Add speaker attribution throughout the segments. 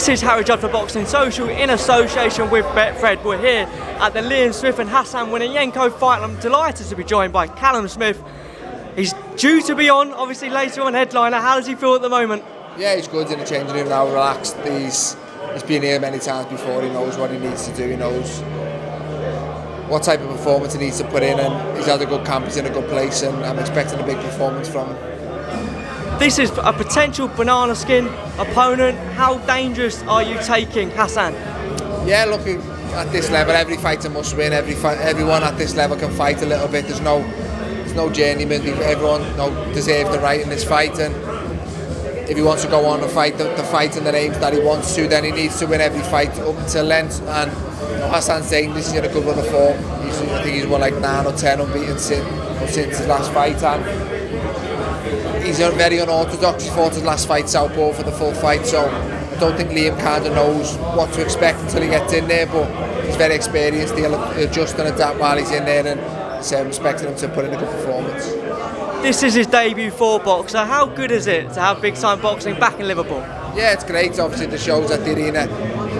Speaker 1: This is Harry Judd for Boxing Social in association with Betfred. We're here at the Liam Smith and Hassan Winienko fight, and I'm delighted to be joined by Callum Smith. He's due to be on, obviously, later on headliner. How does he feel at the moment?
Speaker 2: Yeah, he's good in the changing room now, relaxed. He's been here many times before. He knows what he needs to do. He knows what type of performance he needs to put in, and he's had a good camp. He's in a good place, and I'm expecting a big performance from him.
Speaker 1: This is a potential banana skin opponent. How dangerous are you taking Hassan?
Speaker 2: Yeah, looking at this level, every fighter must win. Everyone at this level can fight a little bit. There's no journeyman. Everyone deserves the right in this fight, and if he wants to go on and fight the fight in the names that he wants to, then he needs to win every fight up until then. And Hassan's dangerous. He's in a good run of form. I think he's won like 9 or 10 unbeaten since his last fight, and he's very unorthodox. He fought his last fight southpaw for the full fight, so I don't think Liam kind of knows what to expect until he gets in there, but he's very experienced. He'll adjust and adapt while he's in there, and so I'm expecting him to put in a good performance. This
Speaker 1: is his debut for boxer. How good is it to have big time boxing back in Liverpool?
Speaker 2: Yeah, it's great. Obviously the shows at the arena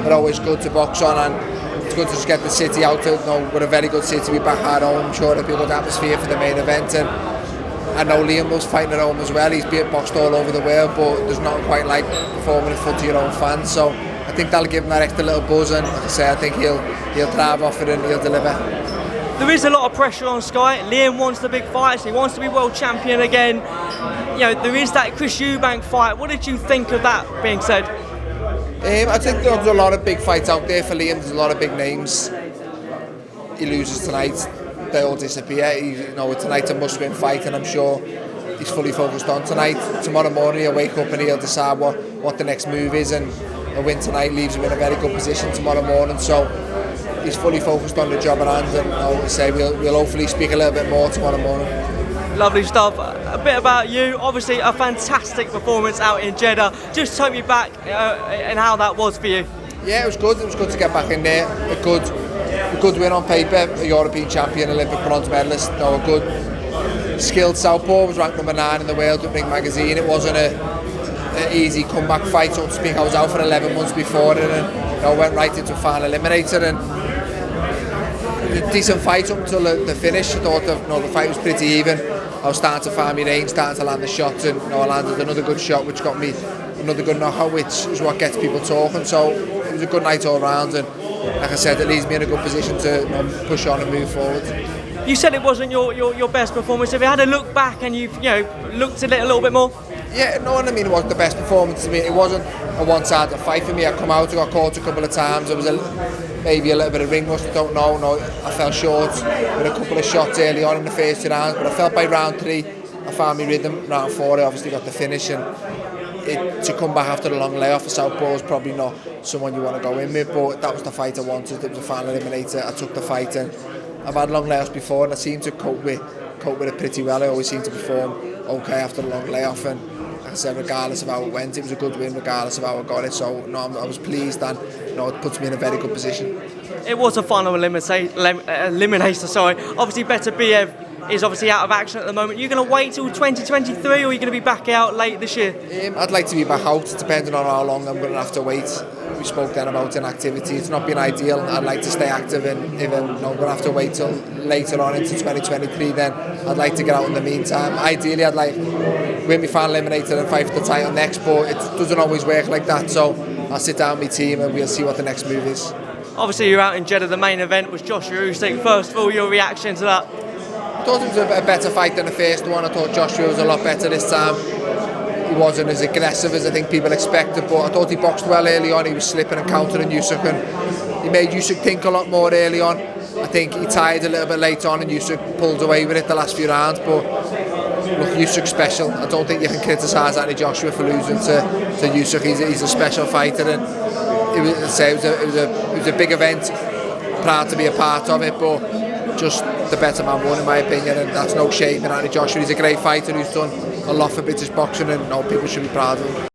Speaker 2: are always good to box on, and it's good to just get the city out. We're a very good city. We're back at home. I'm sure there'll be a good atmosphere for the main event, and I know Liam was fighting at home as well. He's been boxed all over the world, but there's nothing quite like performing in front of your own fans. So I think that'll give him that extra little buzz, and like I say, I think he'll thrive off it and he'll deliver.
Speaker 1: There is a lot of pressure on Sky. Liam wants the big fights. He wants to be world champion again. You know, there is that Chris Eubank fight. What did you think of that being said?
Speaker 2: I think there's a lot of big fights out there for Liam. There's a lot of big names. He loses tonight, they all disappear. Tonight's a must-win fight, and I'm sure he's fully focused on tonight. Tomorrow morning he'll wake up and he'll decide what the next move is, and a win tonight leaves him in a very good position tomorrow morning. So he's fully focused on the job at hand, and we'll hopefully speak a little bit more tomorrow morning.
Speaker 1: Lovely stuff. A bit about you. Obviously a fantastic performance out in Jeddah. Just take me back and how that was for you.
Speaker 2: Yeah, it was good. It was good to get back in there. A good win on paper. A European champion, Olympic bronze medalist. A good skilled southpaw. Was ranked number 9 in the world with Ring Magazine. It wasn't an easy comeback fight, so to speak. I was out for 11 months before it, and went right into a final eliminator, and a decent fight up until the finish. I thought the fight was pretty even. I was starting to find my range, starting to land the shots, and I landed another good shot which got me another good knockout, which is what gets people talking. So it was a good night all round, and like I said, it leaves me in a good position to push on and move forward.
Speaker 1: You said it wasn't your best performance. Have you had a look back and you've looked at it a little bit more?
Speaker 2: Yeah, no, I mean, it wasn't the best performance to me. It wasn't a one-sided fight for me. I come out, I got caught a couple of times. There was maybe a little bit of ring rust, I don't know. No, I fell short with a couple of shots early on in the first 2 rounds, but I felt by round 3, I found my rhythm. Round 4, I obviously got the finish, and to come back after a long layoff for southpaw is probably not someone you want to go in with, but that was the fight I wanted. It was a final eliminator. I took the fight, and I've had long layoffs before, and I seem to cope with it pretty well. I always seem to perform okay after a long layoff, and like I said, regardless of how it went, it was a good win regardless of how I got it. So no, I was pleased, and it puts me in a very good position.
Speaker 1: It was a final eliminator. Sorry. Obviously, Better Biev is obviously out of action at the moment. You're going to wait till 2023, or are you going to be back out late this year?
Speaker 2: I'd like to be back out, depending on how long I'm going to have to wait. We spoke then about inactivity. It's not been ideal. I'd like to stay active, and if I'm going to have to wait till later on into 2023, then I'd like to get out in the meantime. Ideally, I'd like win my final eliminator and fight for the title next, but it doesn't always work like that. So I'll sit down with my team and we'll see what the next move is.
Speaker 1: Obviously, you're out in Jeddah. The main event was Usyk. First of all, your reaction to that?
Speaker 2: I thought it was a better fight than the first one. I thought Joshua was a lot better this time. He wasn't as aggressive as I think people expected, but I thought he boxed well early on. He was slipping and countering Usyk, and he made Usyk think a lot more early on. I think he tired a little bit late on, and Usyk pulled away with it the last few rounds, but look, Usyk's special. I don't think you can criticise Anthony Joshua for losing to Usyk. He's a special fighter, and it was a big event. Proud to be a part of it, but just the better man won, in my opinion, and that's no shame in Anthony Joshua. He's a great fighter who's done a lot for British boxing, and people should be proud of him.